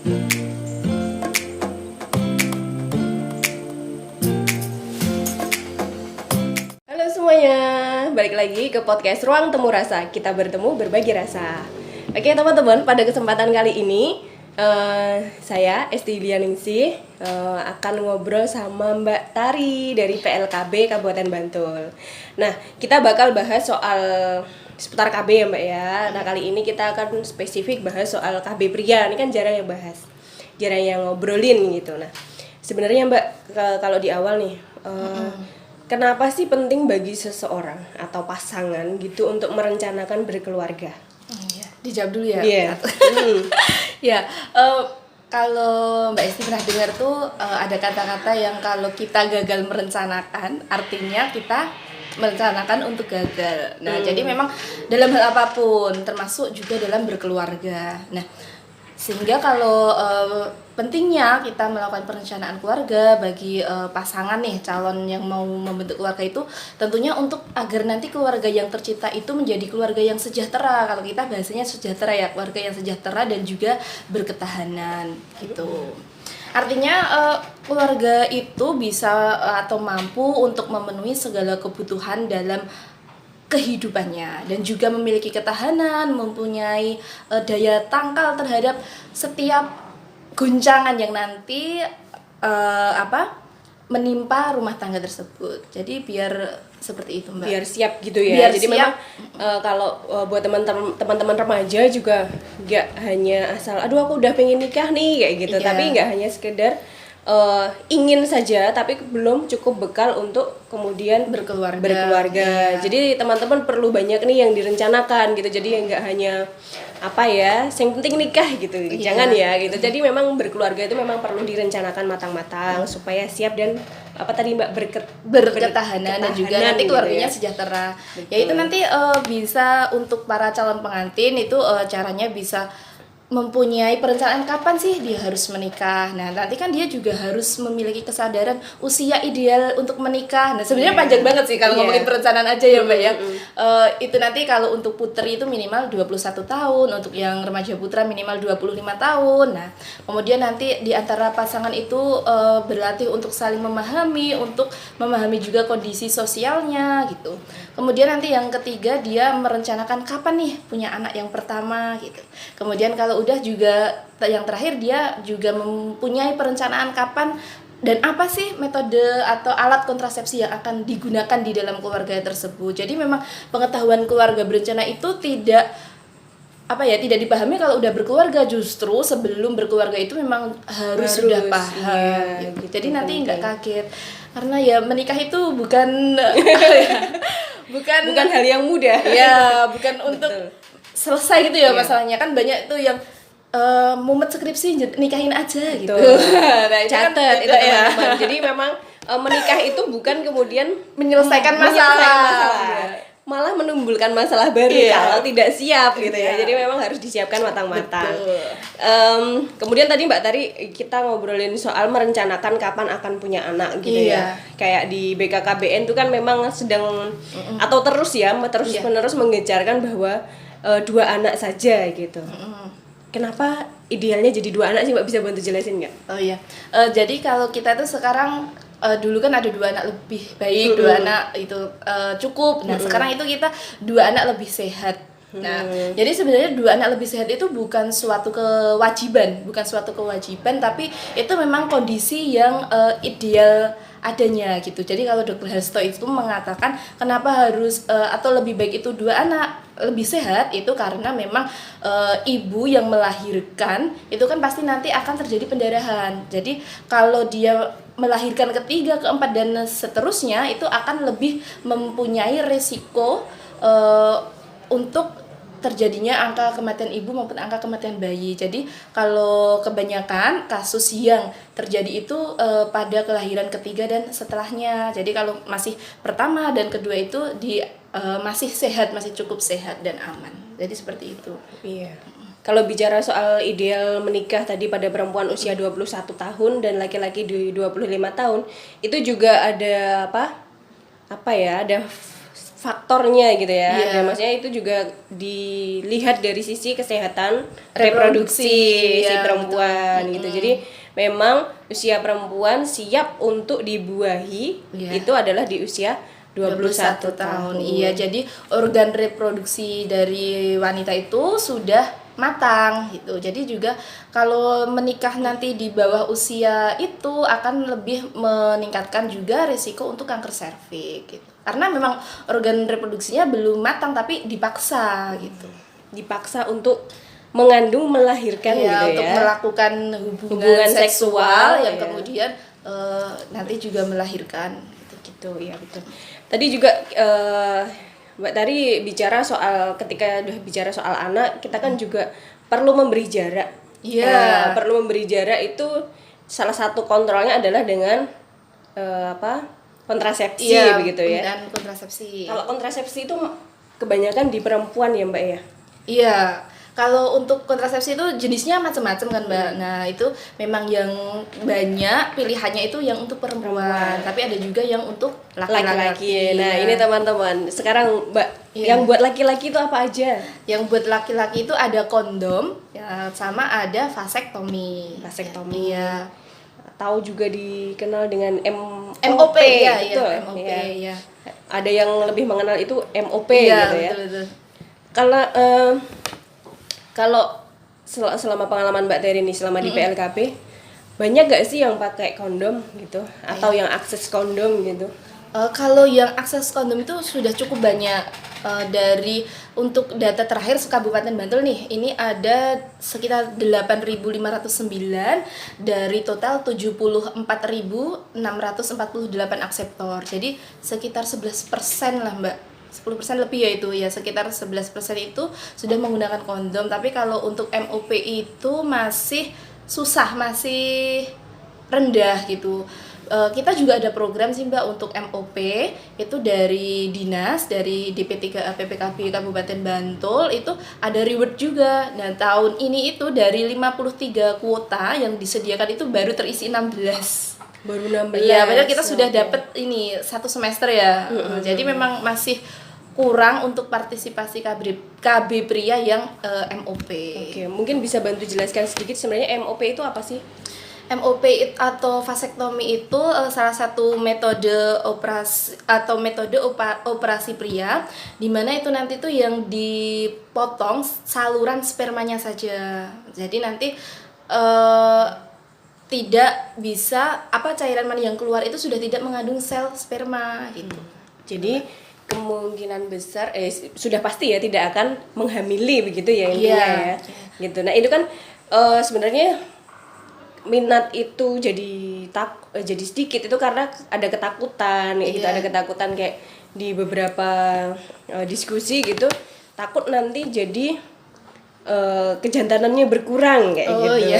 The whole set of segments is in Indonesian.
Halo semuanya, balik lagi ke podcast Ruang Temu Rasa. Kita bertemu berbagi rasa. Oke teman-teman, pada kesempatan kali ini saya Esti Lianingsih akan ngobrol sama Mbak Tari dari PLKB Kabupaten Bantul. Nah, kita bakal bahas soal seputar KB ya Mbak ya. Nah, kali ini kita akan spesifik bahas soal KB pria. Ini kan jarang yang bahas, jarang yang ngobrolin gitu. Nah, sebenarnya Mbak, kalau di awal nih kenapa sih penting bagi seseorang atau pasangan gitu untuk merencanakan berkeluarga? Dijawab dulu ya. Iya. Ya, kalau Mbak Esti pernah dengar tuh ada kata-kata yang kalau kita gagal merencanakan, artinya kita merencanakan untuk gagal. Nah, jadi memang dalam hal apapun, termasuk juga dalam berkeluarga. Nah, sehingga kalau pentingnya kita melakukan perencanaan keluarga bagi pasangan nih, calon yang mau membentuk keluarga itu tentunya untuk agar nanti keluarga yang tercipta itu menjadi keluarga yang sejahtera. Kalau kita bahasanya sejahtera ya, keluarga yang sejahtera dan juga berketahanan gitu. Artinya keluarga itu bisa atau mampu untuk memenuhi segala kebutuhan dalam kehidupannya dan juga memiliki ketahanan, mempunyai daya tangkal terhadap setiap guncangan yang nanti menimpa rumah tangga tersebut. Jadi biar seperti itu Mbak. Biar siap gitu ya. Biar Jadi siap. memang kalau buat teman-teman remaja juga nggak hanya asal aduh aku udah pengen nikah nih kayak gitu, Iya. tapi nggak hanya sekedar ingin saja tapi belum cukup bekal untuk kemudian berkeluarga. Iya. Jadi teman-teman perlu banyak nih yang direncanakan gitu. Jadi nggak hanya yang penting nikah gitu. Iya. Jangan ya gitu. Jadi memang berkeluarga itu memang perlu direncanakan matang-matang supaya siap dan Mbak berketahanan dan juga nanti gitu keluarganya ya. sejahtera. Betul. Ya itu nanti bisa untuk para calon pengantin itu caranya bisa mempunyai perencanaan kapan sih dia harus menikah. Nah, nanti kan dia juga harus memiliki kesadaran usia ideal untuk menikah. Nah, sebenarnya panjang banget sih kalau ngomongin perencanaan aja ya, Mbak ya. Itu nanti kalau untuk putri itu minimal 21 tahun, untuk yang remaja putra minimal 25 tahun. Nah, kemudian nanti di antara pasangan itu berlatih untuk saling memahami, untuk memahami juga kondisi sosialnya gitu. Kemudian nanti yang ketiga dia merencanakan kapan nih punya anak yang pertama gitu. Kemudian kalau udah juga yang terakhir dia juga mempunyai perencanaan kapan dan apa sih metode atau alat kontrasepsi yang akan digunakan di dalam keluarga tersebut. Jadi memang pengetahuan keluarga berencana itu tidak dipahami kalau udah berkeluarga, justru sebelum berkeluarga itu memang harus sudah paham gitu. Jadi nanti nggak kaget karena ya menikah itu bukan bukan hal yang mudah. Ya, bukan untuk selesai gitu ya Iya. masalahnya. Kan banyak tuh yang mumet skripsi nikahin aja gitu. Nah, Catat itu teman-teman. Jadi memang menikah itu bukan kemudian menyelesaikan masalah. malah menimbulkan masalah baru kalau tidak siap gitu ya. Jadi memang harus disiapkan matang-matang. Kemudian tadi Mbak Tari kita ngobrolin soal merencanakan kapan akan punya anak gitu ya. Kayak di BKKBN itu kan memang sedang atau terus-menerus mengejarkan bahwa 2 anak saja gitu. Kenapa idealnya jadi 2 anak sih Mbak, bisa bantu jelasin nggak? Oh iya. Jadi kalau kita tuh sekarang dulu kan ada 2 anak lebih baik, 2 anak itu cukup. Nah, sekarang itu kita 2 anak lebih sehat. Nah, jadi sebenarnya 2 anak lebih sehat itu bukan suatu kewajiban, tapi itu memang kondisi yang ideal adanya gitu. Jadi kalau Dr. Hasto itu mengatakan kenapa harus atau lebih baik itu 2 anak lebih sehat itu karena memang ibu yang melahirkan itu kan pasti nanti akan terjadi pendarahan. Jadi kalau dia melahirkan ketiga, keempat dan seterusnya itu akan lebih mempunyai resiko untuk terjadinya angka kematian ibu maupun angka kematian bayi. Jadi kalau kebanyakan kasus yang terjadi itu pada kelahiran ketiga dan setelahnya. Jadi kalau masih pertama dan kedua itu masih sehat, masih cukup sehat dan aman. Jadi seperti itu. Iya. Kalau bicara soal ideal menikah tadi pada perempuan usia 21 tahun dan laki-laki di 25 tahun, itu juga ada ada faktornya gitu ya. Iya. Dan maksudnya itu juga dilihat dari sisi kesehatan Reproduksi, reproduksi si ya, perempuan betul. gitu. Jadi memang usia perempuan siap untuk dibuahi Iya. itu adalah di usia 21 tahun. Iya, jadi organ reproduksi dari wanita itu sudah matang gitu. Jadi juga kalau menikah nanti di bawah usia itu akan lebih meningkatkan juga risiko untuk kanker serviks gitu. Karena memang organ reproduksinya belum matang tapi dipaksa gitu. Dipaksa untuk mengandung melahirkan Iya, gitu untuk ya. melakukan hubungan seksual yang ya. kemudian nanti juga melahirkan Gitu ya betul. Tadi juga Mbak Tari bicara soal ketika udah bicara soal anak, kita kan juga perlu memberi jarak. Iya. Perlu memberi jarak itu salah satu kontrolnya adalah dengan kontrasepsi begitu ya. Dan kontrasepsi. Kalau kontrasepsi itu kebanyakan di perempuan ya Mbak ya. Iya, kalau untuk kontrasepsi itu jenisnya macam-macam kan Mbak. Nah itu memang yang banyak pilihannya itu yang untuk perempuan, tapi ada juga yang untuk Laki-laki. laki-laki. Nah, ini teman-teman. Sekarang Mbak, Iya. yang buat laki-laki itu apa aja? Yang buat laki-laki itu ada kondom, ya, sama ada vasektomi. Vasektomi. Iya. Tahu juga dikenal dengan MOP ya, gitu. iya, MOP ya. Ada yang lebih mengenal itu MOP Iya, gitu ya. betul. Kalau selama pengalaman Mbak Teri nih selama di PLKP, banyak gak sih yang pakai kondom gitu atau yang akses kondom gitu? Kalau yang akses kondom itu sudah cukup banyak. Dari untuk data terakhir Kabupaten Bantul nih, ini ada sekitar 8.509 dari total 74.648 akseptor. Jadi sekitar 11% lah Mbak. 10% lebih ya itu ya, sekitar 11% itu sudah menggunakan kondom. Tapi kalau untuk MOP itu masih susah, masih rendah gitu. Kita juga ada program sih Mbak untuk MOP itu dari dinas, dari DP3A PPKB Kabupaten Bantul itu ada reward juga. Nah tahun ini itu dari 53 kuota yang disediakan itu baru terisi 16. Baru 16. Iya, padahal kita sudah dapat ini 1 semester ya. Jadi memang masih kurang untuk partisipasi KB pria yang MOP. Oke, mungkin bisa bantu jelaskan sedikit sebenarnya MOP itu apa sih? MOP atau vasektomi itu salah satu metode operasi atau metode operasi pria, di mana itu nanti tuh yang dipotong saluran spermanya saja. Jadi nanti tidak bisa cairan mani yang keluar itu sudah tidak mengandung sel sperma gitu. Jadi kemungkinan besar sudah pasti ya tidak akan menghamili begitu ya intinya ya. Gitu. Nah, itu kan sebenarnya minat itu jadi sedikit itu karena ada ketakutan gitu, ada ketakutan kayak di beberapa diskusi gitu, takut nanti jadi kejantanannya berkurang kayak gitu. Oh iya.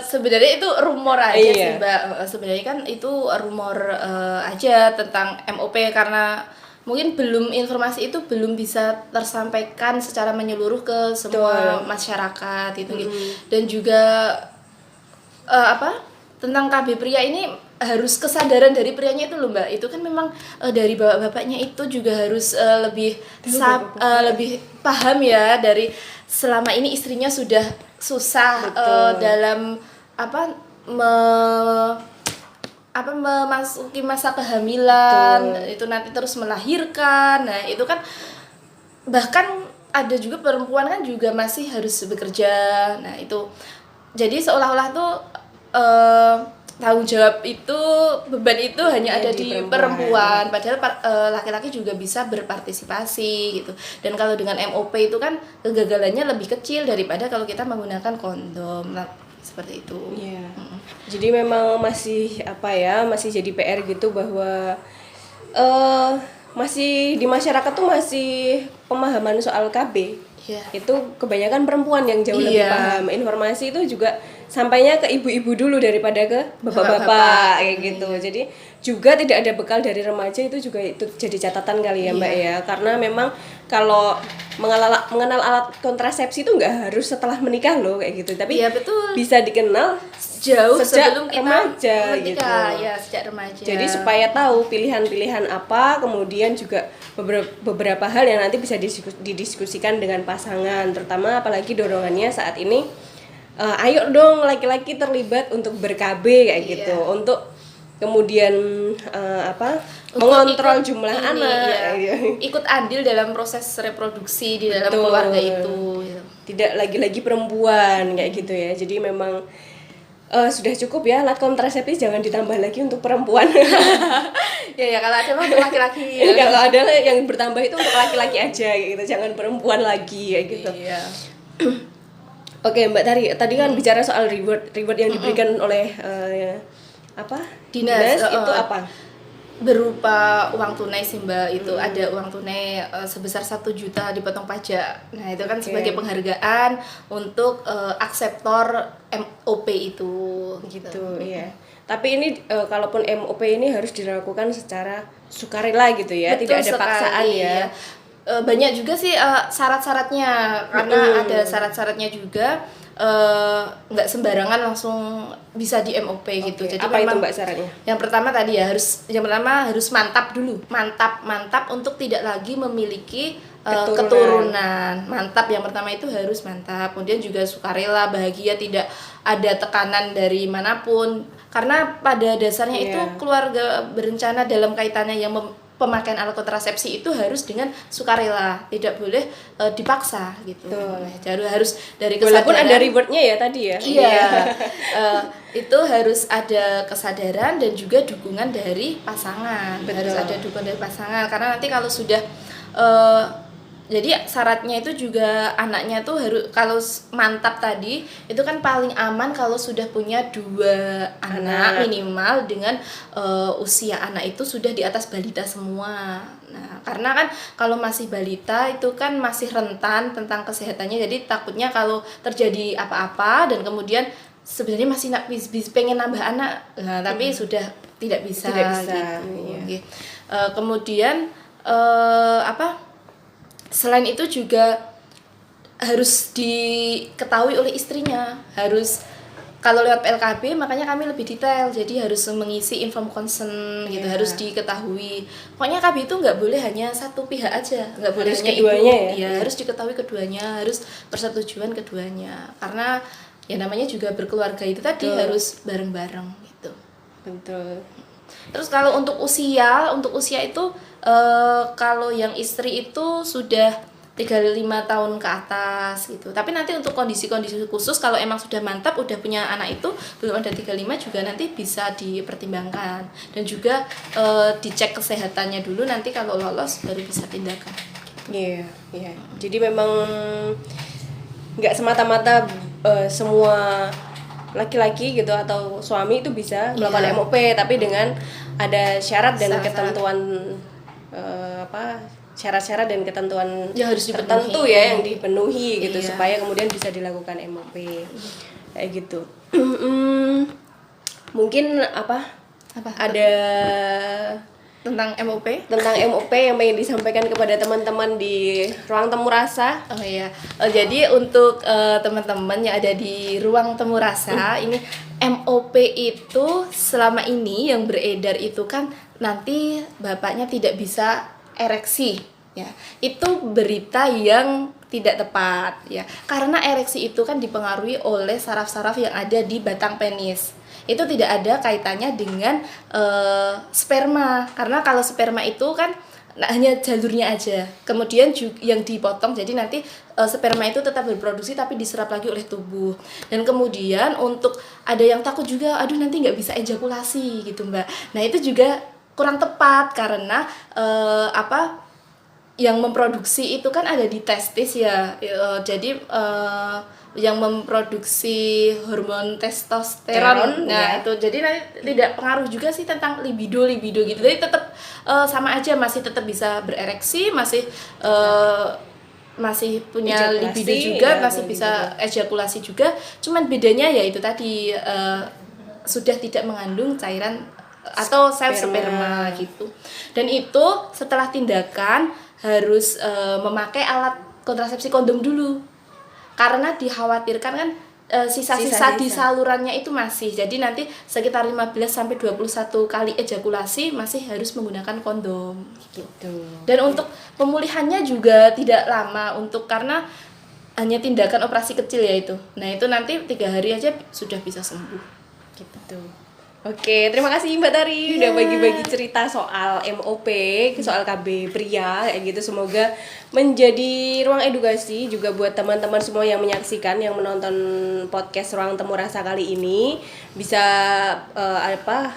Sebenarnya itu rumor aja sih Mbak. Sebenarnya kan itu rumor aja tentang MOP karena mungkin informasi itu belum bisa tersampaikan secara menyeluruh ke semua masyarakat gitu. Dan juga tentang KB pria ini harus kesadaran dari prianya itu loh Mbak. Itu kan memang dari bapak-bapaknya itu juga harus lebih paham ya, dari selama ini istrinya sudah susah dalam memasuki masa kehamilan. Itu nanti terus melahirkan. Nah itu kan bahkan ada juga perempuan kan juga masih harus bekerja. Nah itu jadi seolah-olah tuh tanggung jawab itu, beban itu hanya ada di perempuan. Padahal laki-laki juga bisa berpartisipasi gitu. Dan kalau dengan MOP itu kan kegagalannya lebih kecil daripada kalau kita menggunakan kondom. Nah, seperti itu. Iya. Jadi memang masih masih jadi PR gitu bahwa masih di masyarakat tuh masih pemahaman soal KB. Itu kebanyakan perempuan yang jauh lebih paham. Informasi itu juga sampainya ke ibu-ibu dulu daripada ke bapak-bapak kayak gitu. Jadi juga tidak ada bekal dari remaja itu juga itu jadi catatan kali ya Mbak ya, karena memang kalau mengenal alat kontrasepsi itu nggak harus setelah menikah loh kayak gitu, tapi Iya, betul. bisa dikenal Jauh sejak sebelum kita remaja menikah, gitu. ya sejak remaja. Jadi supaya tahu pilihan-pilihan apa, kemudian juga beberapa hal yang nanti bisa didiskusikan dengan pasangan, terutama apalagi dorongannya saat ini. Ayo dong laki-laki terlibat untuk ber-KB kayak gitu, untuk kemudian mengontrol jumlah anak, ikut andil dalam proses reproduksi di dalam keluarga itu. Tidak lagi-lagi perempuan kayak gitu ya. Jadi memang sudah cukup ya alat kontrasepsi, jangan ditambah lagi untuk perempuan. ya kalau ada untuk laki-laki. Kalau ada yang bertambah itu untuk laki-laki aja gitu, jangan perempuan lagi kayak gitu. Iya. Oke Mbak tadi kan bicara soal reward yang diberikan oleh dinas itu apa? Berupa uang tunai sih Mbak, itu ada uang tunai sebesar 1 juta dipotong pajak. Nah itu kan sebagai penghargaan untuk akseptor MOP itu gitu ya. Tapi ini kalaupun MOP ini harus dilakukan secara sukarela gitu ya. Betul, tidak ada paksaan ya. Banyak juga sih syarat-syaratnya, karena ada syarat-syaratnya juga. Nggak sembarangan langsung bisa di MOP gitu. Jadi apa memang, itu Mbak syaratnya? Yang pertama tadi ya harus mantap dulu, mantap untuk tidak lagi memiliki keturunan. Mantap, yang pertama itu harus mantap. Kemudian juga sukarela, bahagia, tidak ada tekanan dari manapun. Karena pada dasarnya itu keluarga berencana dalam kaitannya yang pemakaian alat kontrasepsi itu harus dengan sukarela, tidak boleh dipaksa gitu. Jadi harus dari kesadaran. Walaupun ada rewardnya ya tadi ya. Iya. Itu harus ada kesadaran dan juga dukungan dari pasangan. Betul. Harus ada dukungan dari pasangan, karena nanti kalau sudah jadi syaratnya itu juga anaknya tuh harus, kalau mantap tadi itu kan paling aman kalau sudah punya 2 anak minimal dengan usia anak itu sudah di atas balita semua. Nah, karena kan kalau masih balita itu kan masih rentan tentang kesehatannya, jadi takutnya kalau terjadi apa-apa dan kemudian sebenarnya masih pengen nambah anak, nah tapi sudah tidak bisa gitu. Iya. Kemudian selain itu juga harus diketahui oleh istrinya, harus kalau lewat PLKB makanya kami lebih detail, jadi harus mengisi inform consent gitu, harus diketahui. Pokoknya KB itu nggak boleh hanya satu pihak aja, nggak boleh hanya keduanya ibu, ya harus diketahui keduanya, harus persetujuan keduanya, karena ya namanya juga berkeluarga itu tadi harus bareng-bareng gitu. Betul. Terus kalau untuk usia itu kalau yang istri itu sudah 35 tahun ke atas gitu. Tapi nanti untuk kondisi-kondisi khusus kalau emang sudah mantap udah punya anak itu belum ada 35 juga nanti bisa dipertimbangkan, dan juga dicek kesehatannya dulu, nanti kalau lolos baru bisa tindakan. Iya. Jadi memang nggak semata-mata semua laki-laki gitu atau suami itu bisa melakukan MOP, tapi dengan ada syarat dan ketentuan syarat-syarat dan ketentuan ya, harus tertentu ya yang dipenuhi gitu supaya kemudian bisa dilakukan MOP kayak gitu. Mungkin ada tentang MOP yang pengen disampaikan kepada teman-teman di Ruang Temu Rasa. Jadi untuk teman-teman yang ada di Ruang Temu Rasa, ini MOP itu selama ini yang beredar itu kan nanti bapaknya tidak bisa ereksi ya. Itu berita yang tidak tepat ya. Karena ereksi itu kan dipengaruhi oleh saraf-saraf yang ada di batang penis. Itu tidak ada kaitannya dengan sperma, karena kalau sperma itu kan hanya jalurnya aja, kemudian yang dipotong, jadi nanti sperma itu tetap berproduksi tapi diserap lagi oleh tubuh. Dan kemudian untuk ada yang takut juga, aduh nanti nggak bisa ejakulasi gitu Mbak. Nah itu juga kurang tepat, karena yang memproduksi itu kan ada di testis ya, jadi yang memproduksi hormon testosteron. Nah, itu jadi nanti tidak pengaruh juga sih tentang libido gitu. Jadi tetap sama aja, masih tetap bisa berereksi, masih punya libido juga, masih bisa ejakulasi juga. Cuman bedanya ya itu tadi sudah tidak mengandung cairan atau sel sperma gitu. Dan itu setelah tindakan harus memakai alat kontrasepsi kondom dulu. Karena dikhawatirkan kan sisa-sisa di salurannya itu masih. Jadi nanti sekitar 15 sampai 21 kali ejakulasi masih harus menggunakan kondom gitu. Dan untuk pemulihannya juga tidak lama karena hanya tindakan operasi kecil ya itu. Nah, itu nanti 3 hari aja sudah bisa sembuh gitu. Oke, terima kasih Mbak Tari udah bagi-bagi cerita soal MOP, soal KB pria kayak gitu. Semoga menjadi ruang edukasi juga buat teman-teman semua yang menyaksikan, yang menonton podcast Ruang Temu Rasa kali ini. Bisa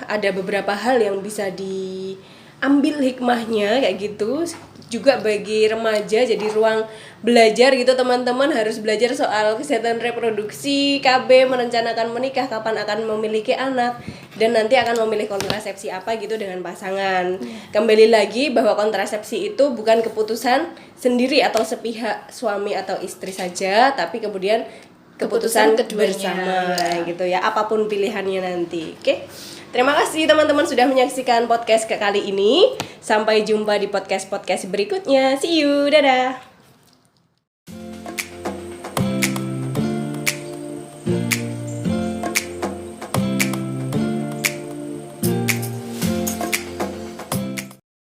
ada beberapa hal yang bisa diambil hikmahnya kayak gitu. Juga bagi remaja jadi ruang belajar gitu, teman-teman harus belajar soal kesehatan reproduksi, KB, merencanakan menikah, kapan akan memiliki anak, dan nanti akan memilih kontrasepsi apa gitu dengan pasangan. Kembali lagi bahwa kontrasepsi itu bukan keputusan sendiri atau sepihak suami atau istri saja, tapi kemudian keputusan bersama gitu ya, apapun pilihannya nanti. Oke. Terima kasih teman-teman sudah menyaksikan podcast kali ini. Sampai jumpa di podcast-podcast berikutnya. See you, dadah.